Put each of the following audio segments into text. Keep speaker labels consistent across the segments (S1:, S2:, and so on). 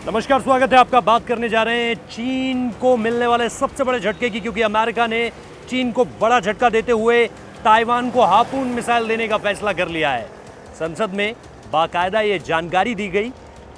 S1: नमस्कार, स्वागत है आपका। बात करने जा रहे हैं चीन को मिलने वाले सबसे बड़े झटके की, क्योंकि अमेरिका ने चीन को बड़ा झटका देते हुए ताइवान को हार्पून मिसाइल देने का फैसला कर लिया है। संसद में बाकायदा ये जानकारी दी गई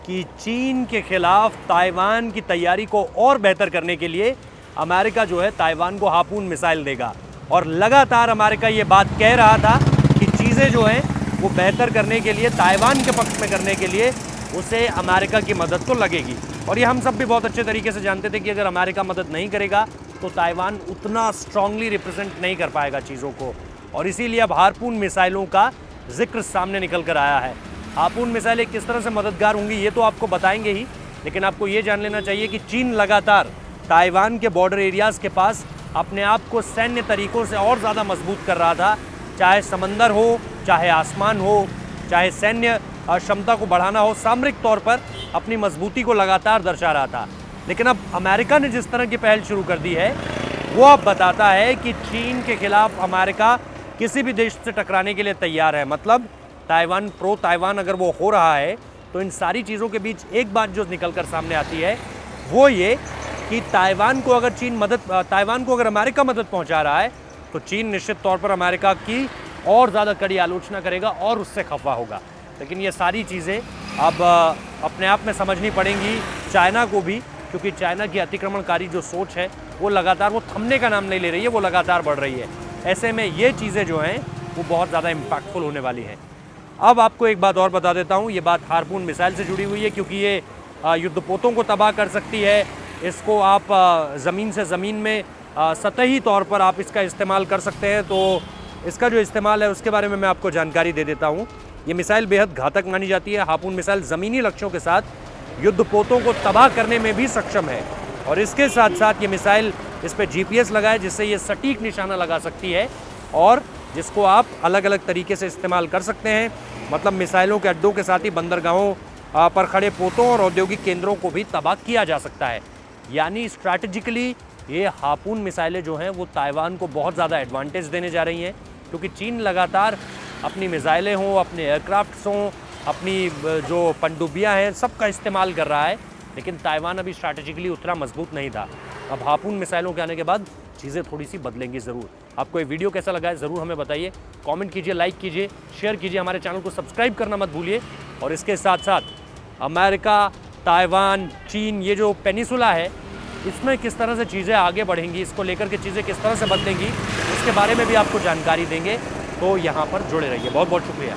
S1: कि चीन के खिलाफ ताइवान की तैयारी को और बेहतर करने के लिए अमेरिका जो है ताइवान को हार्पून मिसाइल देगा। और लगातार अमेरिका ये बात कह रहा था कि चीज़ें जो हैं वो बेहतर करने के लिए, ताइवान के पक्ष में करने के लिए उसे अमेरिका की मदद तो लगेगी। और ये हम सब भी बहुत अच्छे तरीके से जानते थे कि अगर अमेरिका मदद नहीं करेगा तो ताइवान उतना स्ट्रांगली रिप्रेजेंट नहीं कर पाएगा चीज़ों को। और इसीलिए अब हार्पून मिसाइलों का जिक्र सामने निकल कर आया है। हार्पून मिसाइलें किस तरह से मददगार होंगी ये तो आपको बताएंगे ही, लेकिन आपको ये जान लेना चाहिए कि चीन लगातार ताइवान के बॉर्डर एरियाज़ के पास अपने आप को सैन्य तरीकों से और ज़्यादा मजबूत कर रहा था। चाहे समंदर हो, चाहे आसमान हो, चाहे सैन्य क्षमता को बढ़ाना हो, सामरिक तौर पर अपनी मजबूती को लगातार दर्शा रहा था। लेकिन अब अमेरिका ने जिस तरह की पहल शुरू कर दी है वो अब बताता है कि चीन के खिलाफ अमेरिका किसी भी देश से टकराने के लिए तैयार है। मतलब ताइवान प्रो ताइवान अगर वो हो रहा है तो इन सारी चीज़ों के बीच एक बात जो निकल कर सामने आती है वो ये कि ताइवान को अगर अमेरिका मदद पहुंचा रहा है तो चीन निश्चित तौर पर अमेरिका की और ज़्यादा कड़ी आलोचना करेगा और उससे खफा होगा। लेकिन ये सारी चीज़ें अब अपने आप में समझनी पड़ेंगी चाइना को भी, क्योंकि चाइना की अतिक्रमणकारी जो सोच है वो लगातार, वो थमने का नाम नहीं ले रही है, वो लगातार बढ़ रही है। ऐसे में ये चीज़ें जो हैं वो बहुत ज़्यादा इम्पैक्टफुल होने वाली हैं। अब आपको एक बात और बता देता हूँ, ये बात हार्पून मिसाइल से जुड़ी हुई है, क्योंकि ये युद्धपोतों को तबाह कर सकती है। इसको आप ज़मीन से ज़मीन में सतही तौर पर आप इसका इस्तेमाल कर सकते हैं। तो इसका जो इस्तेमाल है उसके बारे में मैं आपको जानकारी दे देता हूँ। ये मिसाइल बेहद घातक मानी जाती है। हार्पून मिसाइल ज़मीनी लक्ष्यों के साथ युद्धपोतों को तबाह करने में भी सक्षम है। और इसके साथ साथ ये मिसाइल, इस पर GPS लगा है जिससे ये सटीक निशाना लगा सकती है और जिसको आप अलग अलग तरीके से इस्तेमाल कर सकते हैं। मतलब मिसाइलों के अड्डों के साथ ही बंदरगाहों पर खड़े पोतों और औद्योगिक केंद्रों को भी तबाह किया जा सकता है। यानी स्ट्रैटेजिकली ये हार्पून मिसाइलें जो हैं वो ताइवान को बहुत ज़्यादा एडवांटेज देने जा रही हैं, क्योंकि चीन लगातार अपनी मिसाइलें हों, अपने एयरक्राफ्ट्स हों, अपनी जो पनडुब्बियाँ हैं, सबका इस्तेमाल कर रहा है। लेकिन ताइवान अभी स्ट्रैटेजिकली उतना मजबूत नहीं था। अब हार्पून मिसाइलों के आने के बाद चीज़ें थोड़ी सी बदलेंगी ज़रूर। आपको ये वीडियो कैसा लगा है ज़रूर हमें बताइए। कमेंट कीजिए, लाइक कीजिए, शेयर कीजिए, हमारे चैनल को सब्सक्राइब करना मत भूलिए। और इसके साथ साथ अमेरिका, ताइवान, चीन, ये जो पेनिसुला है इसमें किस तरह से चीज़ें आगे बढ़ेंगी, इसको लेकर के चीज़ें किस तरह से बदलेंगी, इसके बारे में भी आपको जानकारी देंगे। तो यहाँ पर जुड़े रहिए। बहुत बहुत शुक्रिया।